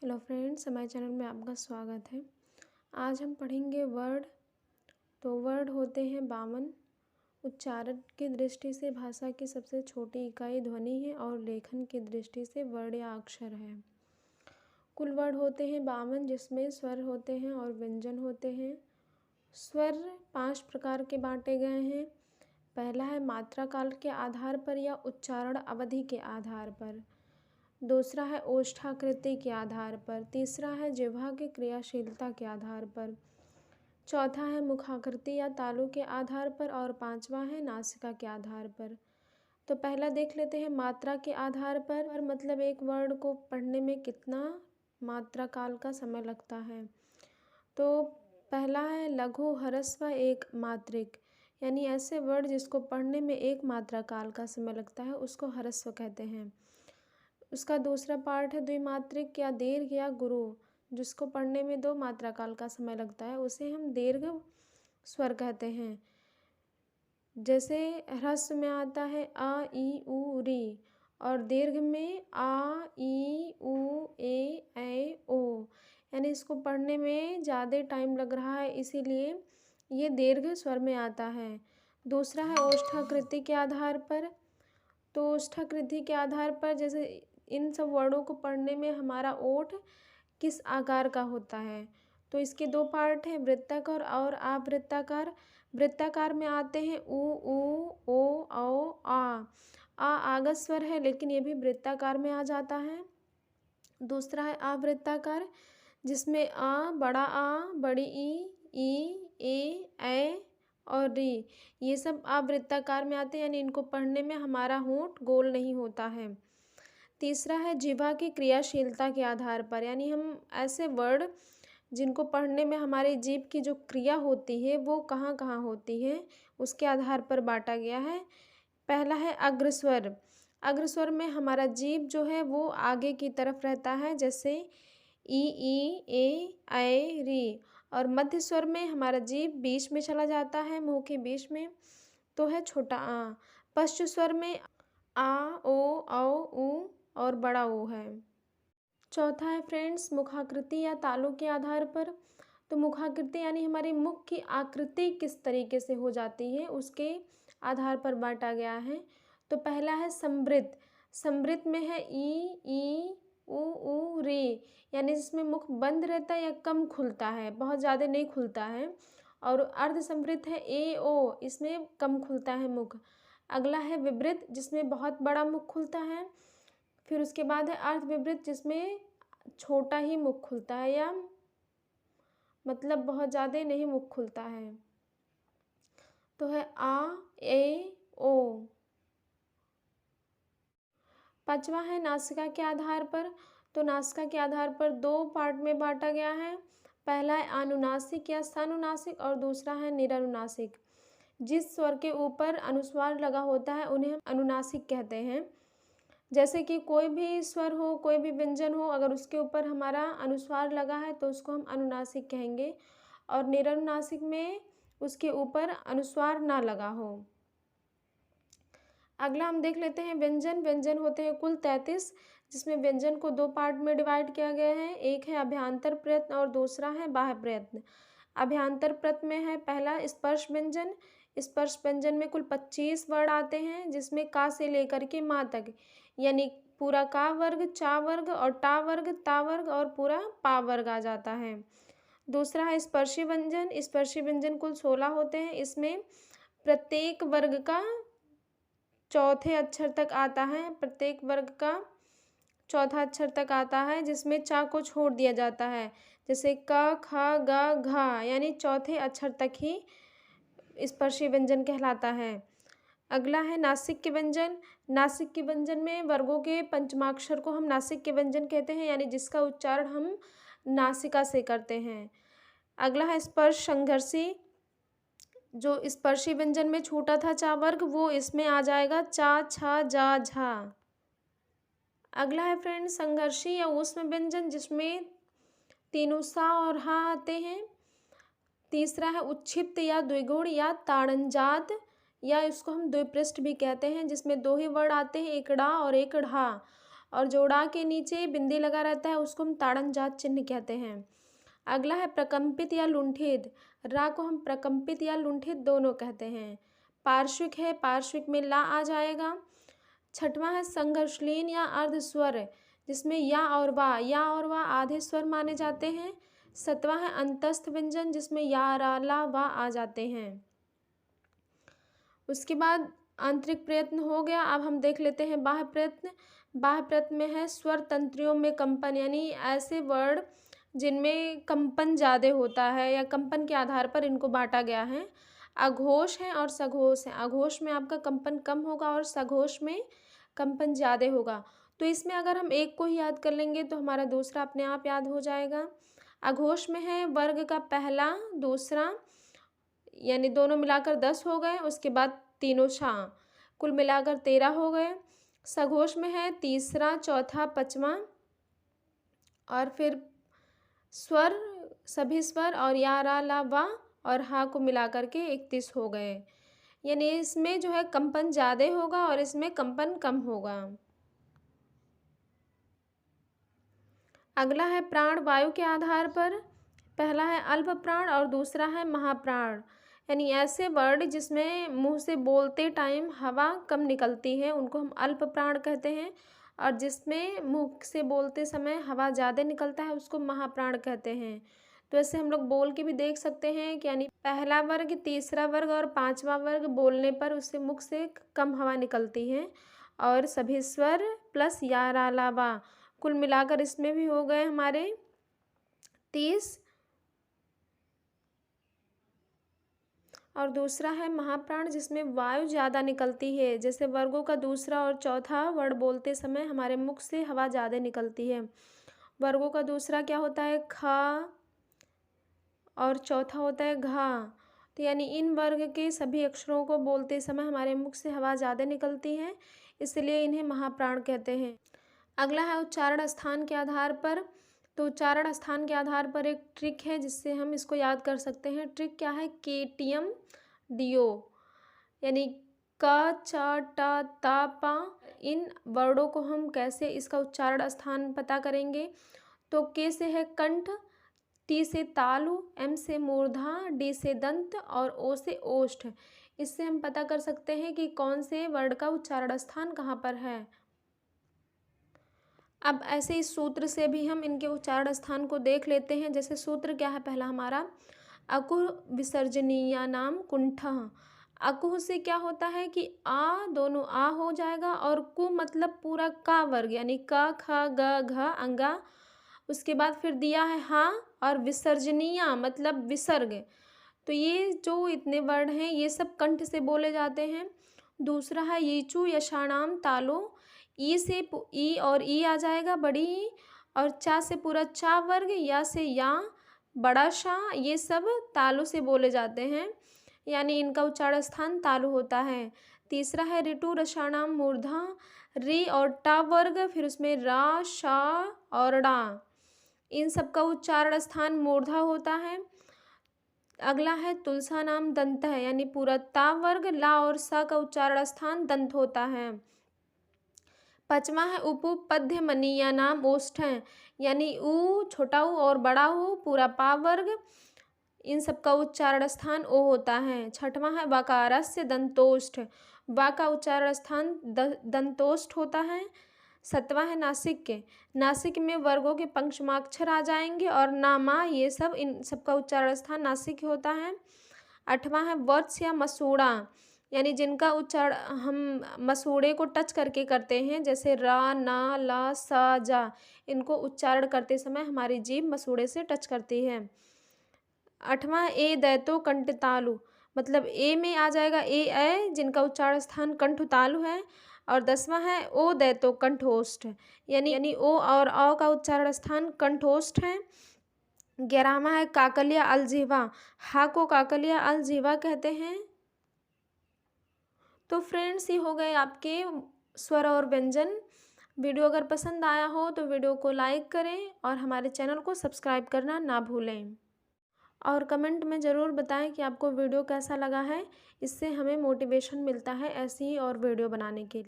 Hello friends, हमारे channel में आपका स्वागत है। आज हम पढ़ेंगे वर्ड। तो वर्ड होते हैं 52। उच्चारण की दृष्टि से भाषा की सबसे छोटी इकाई ध्वनि है और लेखन की दृष्टि से वर्ण या अक्षर है। कुल वर्ड होते हैं 52, जिसमें स्वर होते हैं और व्यंजन होते हैं। स्वर 5 प्रकार के बांटे गए हैं। पहला है मात्रा काल के आधार पर या उच्चारण अवधि के आधार पर। दूसरा है ओष्ठाकृति के आधार पर। तीसरा है जिह्वा की क्रियाशीलता के आधार पर। चौथा है मुखाकृति या तालु के आधार पर और पांचवा है नासिका के आधार पर। तो पहला देख लेते हैं मात्रा के आधार पर मतलब एक वर्ड को पढ़ने में कितना मात्रा काल का समय लगता है। तो पहला है लघु ह्रस्व एक मात्रिक, यानी ऐसे वर्ड जिसको पढ़ने में एक मात्रा काल का समय लगता है उसको ह्रस्व कहते हैं। उसका दूसरा पार्ट है द्विमात्रिक या दीर्घ या गुरु, जिसको पढ़ने में 2 मात्रा काल का समय लगता है, उसे हम दीर्घ स्वर कहते हैं। जैसे ह्रस्व में आता है आ ई उ री और दीर्घ में आ ई उ ए ऐ ओ, यानी इसको पढ़ने में ज़्यादा टाइम लग रहा है, इसीलिए ये दीर्घ स्वर में आता है। दूसरा है ओष्ठाकृति के आधार पर। तो ओष्ठाकृति के आधार पर जैसे इन सब वर्डों को पढ़ने में हमारा ओठ किस आकार का होता है, तो इसके 2 पार्ट हैं, वृत्ताकार और आवृत्ताकार। वृत्ताकार में आते हैं उ ओ औ आ आगत स्वर है, लेकिन ये भी वृत्ताकार में आ जाता है। दूसरा है आवृत्ताकार, जिसमें बड़ा आ, बड़ी ई ए ऐ और री, ये सब आवृत्ताकार में आते हैं, यानी इनको पढ़ने में हमारा होंठ गोल नहीं होता है। तीसरा है जिह्वा की क्रियाशीलता के आधार पर, यानी हम ऐसे वर्ड जिनको पढ़ने में हमारी जीभ की जो क्रिया होती है वो कहाँ कहाँ होती है, उसके आधार पर बांटा गया है। पहला है अग्रस्वर। अग्रस्वर में हमारा जीभ जो है वो आगे की तरफ रहता है, जैसे ई ए ऐ री। और मध्य स्वर में हमारा जीभ बीच में चला जाता है, मुंह के बीच में, तो है छोटा आ। पश्च स्वर में आ ओ औ उ और बड़ा ओ है। चौथा है फ्रेंड्स मुखाकृति या तालु के आधार पर। तो मुखाकृति यानी हमारी मुख की आकृति किस तरीके से हो जाती है उसके आधार पर बांटा गया है। तो पहला है समृद्ध। समृद्ध में है ई उ रे, यानी जिसमें मुख बंद रहता है या कम खुलता है, बहुत ज़्यादा नहीं खुलता है। और अर्ध समृद्ध है ए ओ, इसमें कम खुलता है मुख। अगला है विवृत, जिसमें बहुत बड़ा मुख खुलता है। फिर उसके बाद है अर्ध विवृत, जिसमें छोटा ही मुख खुलता है या मतलब बहुत ज़्यादा नहीं मुख खुलता है। तो है आ ए ओ। पांचवा है नासिका के आधार पर। तो नासिका के आधार पर 2 पार्ट में बांटा गया है। पहला है अनुनासिक या सानुनासिक और दूसरा है निरनुनासिक। जिस स्वर के ऊपर अनुस्वार लगा होता है उन्हें हम अनुनासिक कहते हैं। जैसे कि कोई भी स्वर हो, कोई भी व्यंजन हो, अगर उसके ऊपर हमारा अनुस्वार लगा है तो उसको हम अनुनासिक कहेंगे, और निरनुनासिक में उसके ऊपर अनुस्वार ना लगा हो। अगला हम देख लेते हैं व्यंजन। व्यंजन होते हैं कुल 33, जिसमें व्यंजन को 2 पार्ट में डिवाइड किया गया है। एक है अभ्यांतर प्रयत्न और दूसरा है बाह्य प्रयत्न। अभ्यांतर प्रयत्न में है पहला स्पर्श व्यंजन। स्पर्श व्यंजन में कुल 25 वर्ड आते हैं, जिसमें का से लेकर के माँ तक, यानी पूरा का वर्ग, चा वर्ग और टा वर्ग, ता वर्ग और पूरा पा वर्ग आ जाता है। दूसरा है स्पर्शी व्यंजन। स्पर्शी व्यंजन कुल 16 होते हैं। इसमें प्रत्येक वर्ग का चौथे अक्षर तक आता है, प्रत्येक वर्ग का चौथा अक्षर तक आता है, जिसमें चा को छोड़ दिया जाता है, जैसे क ख ग घ, यानी चौथे अक्षर तक ही स्पर्शी व्यंजन कहलाता है। अगला है नासिक के व्यंजन। नासिक के व्यंजन में वर्गों के पंचमाक्षर को हम नासिक के व्यंजन कहते हैं, यानी जिसका उच्चारण हम नासिका से करते हैं। अगला है स्पर्श संघर्षी। जो स्पर्शी व्यंजन में छूटा था चा वर्ग, वो इसमें आ जाएगा चा छ जा झा। अगला है फ्रेंड संघर्षी या ऊष्म व्यंजन, जिसमें तीनों सा और हा आते हैं। तीसरा है उच्छिप्त या द्विगुण या ताड़नजात, या इसको हम द्विपृष्ठ भी कहते हैं, जिसमें 2 ही वर्ड आते हैं, एक डा और एक ढा। और जोड़ा के नीचे बिंदी लगा रहता है उसको हम ताड़न जात चिन्ह कहते हैं। अगला है प्रकंपित या लुंठित। रा को हम प्रकंपित या लुंठित दोनों कहते हैं। पार्श्विक है, पार्श्विक में ला आ जाएगा। छठवां है संघर्षलीन या अर्धस्वर, जिसमें या और वा आधे स्वर माने जाते हैं। सतवां है अंतस्थ व्यंजन, जिसमें या रा ला वा आ जाते हैं। उसके बाद आंतरिक प्रयत्न हो गया। अब हम देख लेते हैं बाह्य प्रयत्न। बाह्य प्रयत्न में है स्वर तंत्रियों में कंपन, यानी ऐसे वर्ड जिनमें कंपन ज़्यादा होता है या कंपन के आधार पर इनको बांटा गया है। अघोष है और सघोष है। अघोष में आपका कंपन कम होगा और सघोष में कंपन ज़्यादा होगा। तो इसमें अगर हम एक को ही याद कर लेंगे तो हमारा दूसरा अपने आप याद हो जाएगा। अघोष में है वर्ग का पहला दूसरा, यानी दोनों मिलाकर 10 हो गए। उसके बाद तीनों शां, कुल मिलाकर 13 हो गए। सघोष में है तीसरा चौथा पांचवा, और फिर स्वर सभी स्वर और या रा ला वा और हा को मिलाकर के 31 हो गए। यानी इसमें जो है कंपन ज़्यादा होगा और इसमें कंपन कम होगा। अगला है प्राण वायु के आधार पर। पहला है अल्प प्राण और दूसरा है महाप्राण, यानी ऐसे वर्ड जिसमें मुंह से बोलते टाइम हवा कम निकलती है उनको हम अल्प प्राण कहते हैं, और जिसमें मुंह से बोलते समय हवा ज़्यादा निकलता है उसको महाप्राण कहते हैं। तो ऐसे हम लोग बोल के भी देख सकते हैं कि यानी पहला वर्ग, तीसरा वर्ग और पांचवा वर्ग बोलने पर उससे मुख से कम हवा निकलती है, और सभी स्वर प्लस या रा ला वा कुल मिलाकर इसमें भी हो गए हमारे 30। और दूसरा है महाप्राण, जिसमें वायु ज़्यादा निकलती है। जैसे वर्गों का दूसरा और चौथा वर्ड बोलते समय हमारे मुख से हवा ज़्यादा निकलती है। वर्गों का दूसरा क्या होता है खा और चौथा होता है घा। तो यानी इन वर्ग के सभी अक्षरों को बोलते समय हमारे मुख से हवा ज़्यादा निकलती है, इसलिए इन्हें महाप्राण कहते हैं। अगला है उच्चारण स्थान के आधार पर। तो उच्चारण स्थान के आधार पर एक ट्रिक है जिससे हम इसको याद कर सकते हैं। ट्रिक क्या है, केटीएम डियो, यानी क च ट त प। इन वर्डों को हम कैसे इसका उच्चारण स्थान पता करेंगे, तो के से है कंठ, टी से तालु, एम से मूर्धा, डी से दंत और ओ से ओष्ठ। इससे हम पता कर सकते हैं कि कौन से वर्ड का उच्चारण स्थान कहाँ पर है। अब ऐसे इस सूत्र से भी हम इनके उच्चारण स्थान को देख लेते हैं। जैसे सूत्र क्या है पहला हमारा, अकुह विसर्जनीया नाम कुंठः। अकुह से क्या होता है कि आ दोनों आ हो जाएगा, और कु मतलब पूरा का वर्ग, यानी क ख ग घ अंगा। उसके बाद फिर दिया है हाँ, और विसर्जनीया मतलब विसर्ग। तो ये जो इतने वर्ड हैं ये सब कंठ से बोले जाते हैं। दूसरा है यीचु यशाणाम तालो। ई से ई और ई आ जाएगा बड़ी ई, और चा से पूरा चा वर्ग, या से या बड़ा शाह, ये सब तालु से बोले जाते हैं, यानी इनका उच्चारण स्थान तालु होता है। तीसरा है ऋतु रसाणाम मूर्धा। री और टा वर्ग, फिर उसमें रा शा और डा, इन सब का उच्चारण स्थान मूर्धा होता है। अगला है तुलसा नाम दंत है, यानी पूरा ता वर्ग, ला और सा का उच्चारण स्थान दंत होता है। पांचवा है उपपद्य मनीया नाम ओष्ठ है, यानी ऊ छोटा ऊ और बड़ा ऊ पूरा पा वर्ग, इन सब का उच्चारण स्थान ओ होता है। छठवां है वकारस्य दंतोष्ठ। वा का उच्चारण स्थान दंतोष्ठ होता है। सतवां है नासिक। नासिक में वर्गों के पंचमाक्षर आ जाएंगे, और नामा ये सब इन सब का उच्चारण स्थान नासिक होता है। आठवां है वत्स या मसूड़ा, यानी जिनका उच्चारण हम मसूड़े को टच करके करते हैं, जैसे रा ना ला सा जा, इनको उच्चारण करते समय हमारी जीभ मसूड़े से टच करती है। आठवां ए दैतो कंठ तालु, मतलब ए में आ जाएगा ए जिनका उच्चारण स्थान कंठ तालु है। और 10वां है ओ दैतो कंठोष्ठ, यानी ओ और औ का उच्चारण स्थान कंठोष्ठ है। 11वां है काकलिया अलजिह्वा। हा को काकलिया अलजिह्वा कहते हैं। तो फ्रेंड्स ये हो गए आपके स्वर और व्यंजन। वीडियो अगर पसंद आया हो तो वीडियो को लाइक करें और हमारे चैनल को सब्सक्राइब करना ना भूलें, और कमेंट में ज़रूर बताएं कि आपको वीडियो कैसा लगा है। इससे हमें मोटिवेशन मिलता है ऐसी ही और वीडियो बनाने के लिए।